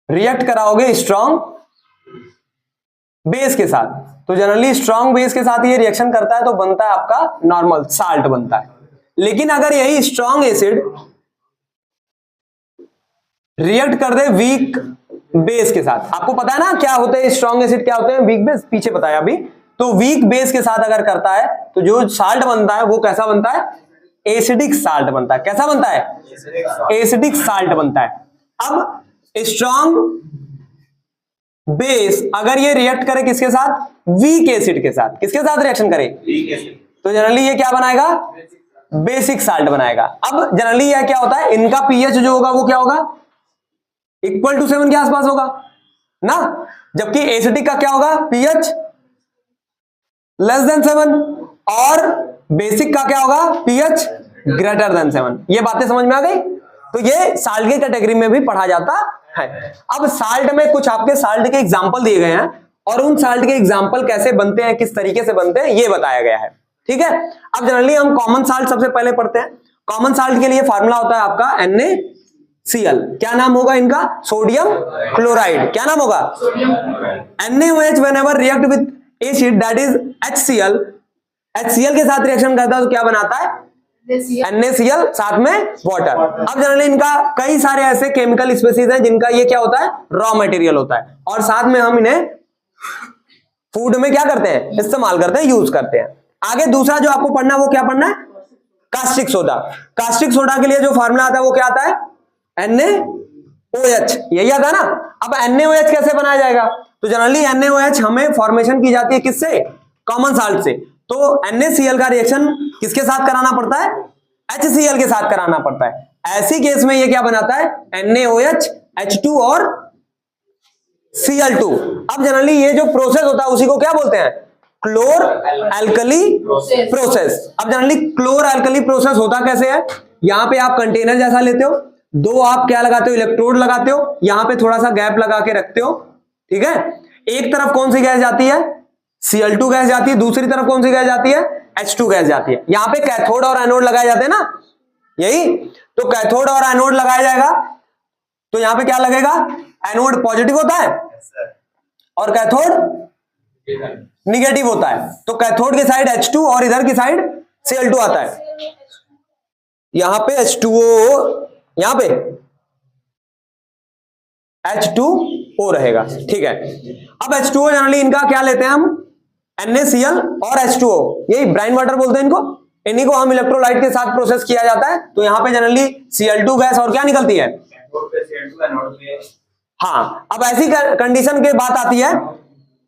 रिएक्ट कराओगे स्ट्रॉन्ग बेस के साथ, तो जनरली स्ट्रॉन्ग बेस के साथ ये रिएक्शन करता है तो बनता है आपका नॉर्मल साल्ट बनता है। लेकिन अगर यही स्ट्रॉन्ग एसिड रिएक्ट कर दे वीक बेस के साथ, आपको पता है ना क्या होते हैं स्ट्रॉन्ग एसिड, क्या होते हैं वीक बेस, पीछे बताया अभी। तो वीक बेस के साथ अगर करता है तो जो साल्ट बनता है वो कैसा बनता है? एसिडिक साल्ट बनता है। कैसा बनता है? एसिडिक साल्ट बनता है। अब स्ट्रॉन्ग बेस अगर ये रिएक्ट करे किसके साथ? वीक एसिड के साथ। किसके साथ रिएक्शन करे? तो जनरली ये क्या बनाएगा? बेसिक साल्ट बनाएगा। अब जनरली यह क्या होता है, इनका पीएच जो होगा वो क्या होगा? इक्वल टू 7 के आसपास होगा ना, जबकि एसिडिक का क्या होगा? पीएच लेस देन 7, और बेसिक का क्या होगा? PH greater than 7। ये बातें समझ में आ गई? तो ये साल्ट की कैटेगरी में भी पढ़ा जाता है। अब साल्ट में कुछ आपके साल्ट के एग्जांपल दिए गए हैं और उन साल्ट के एग्जांपल कैसे बनते हैं, किस तरीके से बनते हैं, ये बताया गया है। ठीक है, अब जनरली हम कॉमन साल्ट सबसे पहले पढ़ते हैं। कॉमन साल्ट के लिए फॉर्मूला होता है आपका NaCl। क्या नाम होगा इनका? Sodium chloride. क्या नाम होगा? NaOH whenever react with acid that is HCl, HCl के साथ रिएक्शन करता है तो क्या बनाता है? NaCl साथ में वाटर। अब जनरली इनका कई सारे ऐसे केमिकल स्पीसीज हैं जिनका ये क्या होता है? रॉ मटेरियल होता है, और साथ में हम इन्हें फूड में क्या करते हैं? इस्तेमाल करते हैं, यूज करते हैं। आगे दूसरा जो आपको पढ़ना है वो क्या पढ़ना है? Caustic soda. कास्टिक सोडा के लिए जो फॉर्मूला आता है वो क्या आता है? NaOH, यही आता है ना। अब NaOH कैसे बनाया जाएगा? तो जनरली NaOH हमें फॉर्मेशन की जाती है किससे? कॉमन साल्ट से। तो NaCl का रिएक्शन किसके साथ कराना पड़ता है? HCl के साथ कराना पड़ता है। ऐसी केस में ये क्या बनाता है? NaOH H2 और Cl2। अब जनरली ये जो प्रोसेस होता है उसी को क्या बोलते हैं? क्लोर एल्कली प्रोसेस। अब जनरली क्लोर एल्कली प्रोसेस होता कैसे है? यहां पे आप कंटेनर जैसा लेते हो, दो आप क्या लगाते हो? इलेक्ट्रोड लगाते हो, यहां पे थोड़ा सा गैप लगा के रखते हो। ठीक है, एक तरफ कौन सी गैस जाती है? Cl2 गैस जाती है, दूसरी तरफ कौन सी गैस जाती है? H2 गैस जाती है। यहां पे कैथोड और एनोड लगाए जाते हैं ना, यही तो कैथोड और एनोड लगाया जाएगा। तो यहां पे क्या लगेगा? एनोड पॉजिटिव होता है और कैथोड निगेटिव होता है। तो कैथोड की साइड H2 और इधर की साइड Cl2 आता है। यहां पे H2O, यहां पे H2O रहेगा। ठीक है, अब H2O जनरली इनका क्या लेते हैं हम? NaCl और H2O, यही ब्राइन वाटर बोलते हैं इनको। इन्हीं को हम इलेक्ट्रोलाइट के साथ प्रोसेस किया जाता है। तो यहाँ पे जनरली Cl2 गैस और क्या निकलती है, कैथोड पे Cl2, एनोड पे। हाँ। अब ऐसी कंडीशन के बात आती है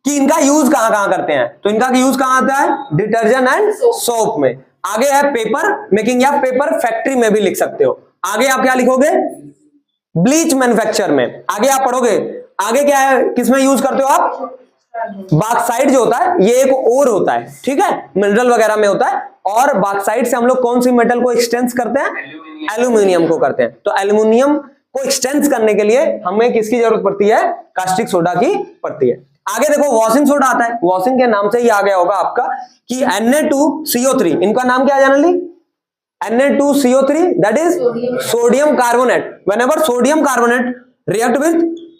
कि इनका यूज कहां कहां करते हैं। तो इनका यूज कहां आता है, डिटर्जेंट एंड सोप में। आगे है पेपर मेकिंग या पेपर फैक्ट्री में भी लिख सकते हो। आगे आप क्या लिखोगे, ब्लीच मैन्युफैक्चर में। आगे आप पढ़ोगे, आगे क्या है, किसमें यूज करते हो आप, बॉक्साइट जो होता है ये एक ओर होता है, ठीक है, मिनरल वगैरह में होता है। और बॉक्साइट से हम लोग कौन सी मेटल को एक्सटेंस करते हैं, एल्यूमिनियम को करते हैं। तो एल्यूमिनियम को एक्सटेंस करने के लिए हमें किसकी जरूरत पड़ती है, कास्टिक सोडा की पड़ती है। आगे देखो वॉशिंग सोडा आता है। वॉशिंग के नाम से ही आ गया होगा आपका कि Na2CO3, इनका नाम क्या है generally, Na2CO3 that is sodium carbonate. Whenever sodium carbonate react with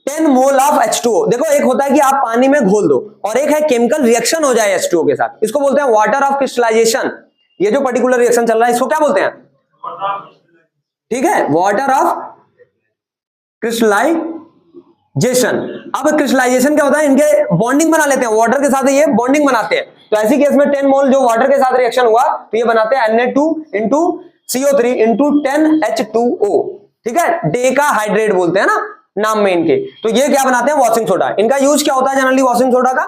10 mole of H2O। देखो एक होता है कि आप पानी में घोल दो और एक है केमिकल रिएक्शन हो जाए H2O के साथ, इसको बोलते हैं वाटर ऑफ क्रिस्टलाइजेशन। ये जो पर्टिकुलर रिएक्शन चल रहा है इसको क्या बोलते हैं, ठीक है, वाटर ऑफ क्रिस्टलाइजेशन। अब क्रिस्टलाइजेशन क्या होता है, इनके बॉन्डिंग बना लेते हैं वाटर के साथ, ये बॉन्डिंग बनाते हैं। तो ऐसी केस में 10 मोल जो वाटर के साथ रिएक्शन हुआ तो ये बनाते हैं Na2 into CO3 into 10 H2O, ठीक है, डे का हाइड्रेट बोलते हैं ना नाम में इनके। तो ये क्या बनाते हैं, वॉशिंग सोडा। इनका यूज क्या होता है जनरली वॉशिंग सोडा का,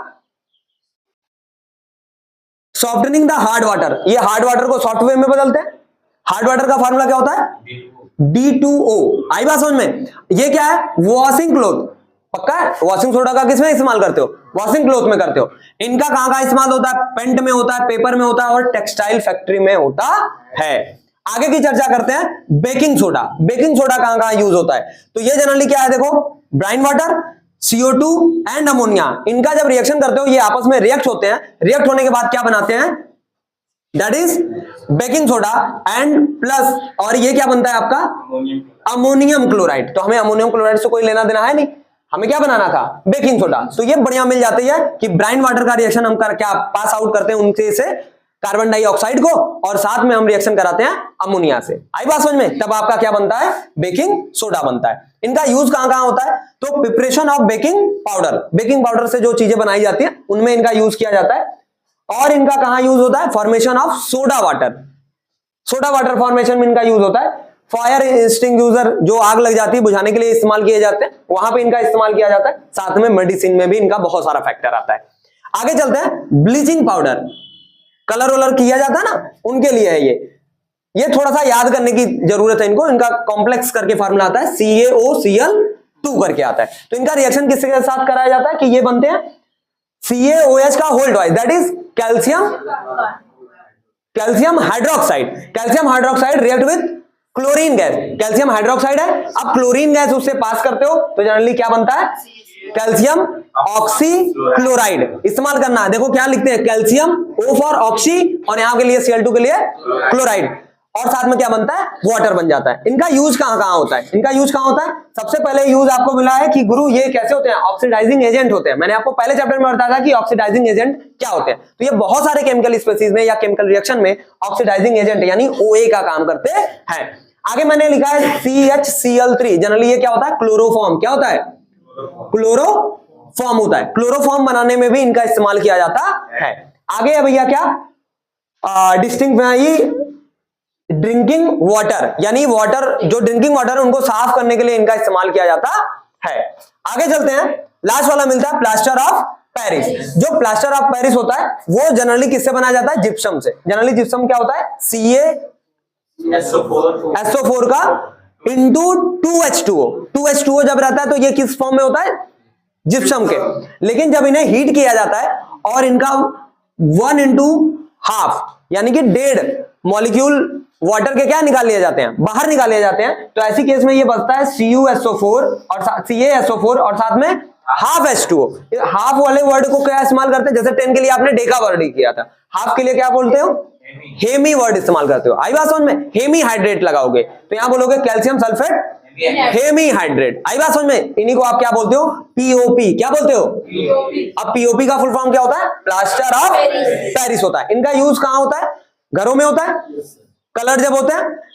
सॉफ्टनिंग द हार्ड वाटर। ये हार्ड वाटर को सॉफ्ट वे में बदलते हैं। हार्ड वाटर का फार्मूला क्या होता है, D2O। आई बात समझ में, ये क्या है, वॉशिंग क्लोथ। पक्का है, वॉशिंग सोडा का किसमें इस्तेमाल करते हो, वॉशिंग क्लोथ में करते हो। इनका कहां कहां इस्तेमाल होता है, पेंट में होता है, पेपर में होता है और टेक्सटाइल फैक्ट्री में होता है। आगे की चर्चा करते हैं बेकिंग सोडा। बेकिंग सोडा कहां कहां यूज होता है, तो ये जनरली क्या है, देखो Bryan water, CO2 and ammonia, इनका जब रिएक्शन करते हो ये आपस में रिएक्ट होते हैं। रिएक्ट होने के बाद क्या बनाते हैं, that is baking soda and plus, और ये क्या बनता है आपका, अमोनियम क्लोराइड। तो हमें अमोनियम क्लोराइड से कोई लेना देना है नहीं, हमें क्या बनाना था, बेकिंग सोडा। तो ये बढ़िया मिल जाती है कि ब्राइन वाटर का रिएक्शन हम क्या पास आउट करते हैं उनसे से कार्बन डाइऑक्साइड को, और साथ में हम रिएक्शन कराते हैं अमोनिया से। आई बात समझ में, तब आपका क्या बनता है, बेकिंग सोडा बनता है। इनका यूज कहां कहां होता है, तो preparation of baking powder, baking powder से जो चीजें बनाई जाती है उनमें इनका यूज किया जाता है। और इनका कहां यूज होता है, formation of soda water. Soda water formation में इनका यूज होता है। फायर एक्सटिंग्विशर जो आग लग जाती है बुझाने के लिए इस्तेमाल किए जाते हैं, वहां पे इनका इस्तेमाल किया जाता है। साथ में मेडिसिन में भी इनका बहुत सारा फैक्टर आता है। आगे चलते हैं ब्लीचिंग पाउडर, कलर वलर किया जाता है ना उनके लिए है ये थोड़ा सा याद करने की जरूरत है इनको। इनका कॉम्प्लेक्स करके फार्मूला आता है CaOCl2 करके आता है। तो इनका रिएक्शन किसके साथ कराया जाता है कि ये बनते हैं CaOH का whole twice, that is calcium hydroxide. Calcium hydroxide react with chlorine gas, calcium hydroxide है। अब क्लोरीन गैस उससे पास करते हो तो जनरली क्या बनता है, कैल्शियम ऑक्सीक्लोराइड। इस्तेमाल करना है, देखो क्या लिखते हैं, कैल्शियम O फॉर ऑक्सी और यहां के लिए Cl2 के लिए क्लोराइड, और साथ में क्या बनता है, वाटर बन जाता है। इनका यूज कहां कहां होता है, इनका यूज कहां होता है, सबसे पहले यूज आपको मिला है कि गुरु ये कैसे होते हैं, ऑक्सीडाइजिंग एजेंट होते हैं। मैंने आपको पहले चैप्टर में बताया था कि ऑक्सीडाइजिंग एजेंट क्या होते हैं। तो ये बहुत सारे केमिकल स्पीशीज में या केमिकल रिएक्शन में ऑक्सीडाइजिंग एजेंट यानी OA का काम करते हैं। आगे मैंने लिखा है CHCl3, जनरली ये क्या होता है, क्लोरोफॉर्म। क्या होता है, क्लोरोफॉर्म होता है। क्लोरोफॉर्म बनाने में भी इनका इस्तेमाल किया जाता है। आगे है भैया क्या, डिस्टिंक्ट ड्रिंकिंग वाटर, यानी वाटर जो ड्रिंकिंग वाटर है उनको साफ करने के लिए इनका इस्तेमाल किया जाता है। आगे चलते हैं, लास्ट वाला मिलता है प्लास्टर ऑफ पेरिस। जो प्लास्टर ऑफ पेरिस होता है वो जनरली किससे बनाया जाता है, जिप्सम से। जनरली जिप्सम क्या होता है, CaSO4 का इंटू 2H2O। 2H2O जब रहता है तो ये किस फॉर्म में होता है, जिप्सम के। लेकिन जब इन्हें हीट किया जाता है और इनका 1/2 यानी कि 1.5 मॉलिक्यूल वाटर के क्या निकाल लिए जाते हैं, बाहर निकाल लिए जाते हैं, तो ऐसी केस में ये बचता है CuSO4 और CaSO4 और साथ में हाफ H2O। हाफ वाले वर्ड को क्या इस्तेमाल करते हैं, जैसे 10 के लिए आपने डेका वर्ड किया था, हाफ के लिए क्या बोलते हो, हेमी वर्ड इस्तेमाल करते हो। आई बात समझ में, हेमी हाइड्रेट लगाओगे तो यहां बोलोगे कैल्शियम सल्फेट हेमी हाइड्रेट। आई बात समझ में, इन्हीं को आप क्या बोलते हो, POP। क्या बोलते हो, अब POP का फुल फॉर्म क्या होता है, प्लास्टर ऑफ पेरिस होता है। इनका यूज कहां होता है, घरों में होता है, कलर जब होते हैं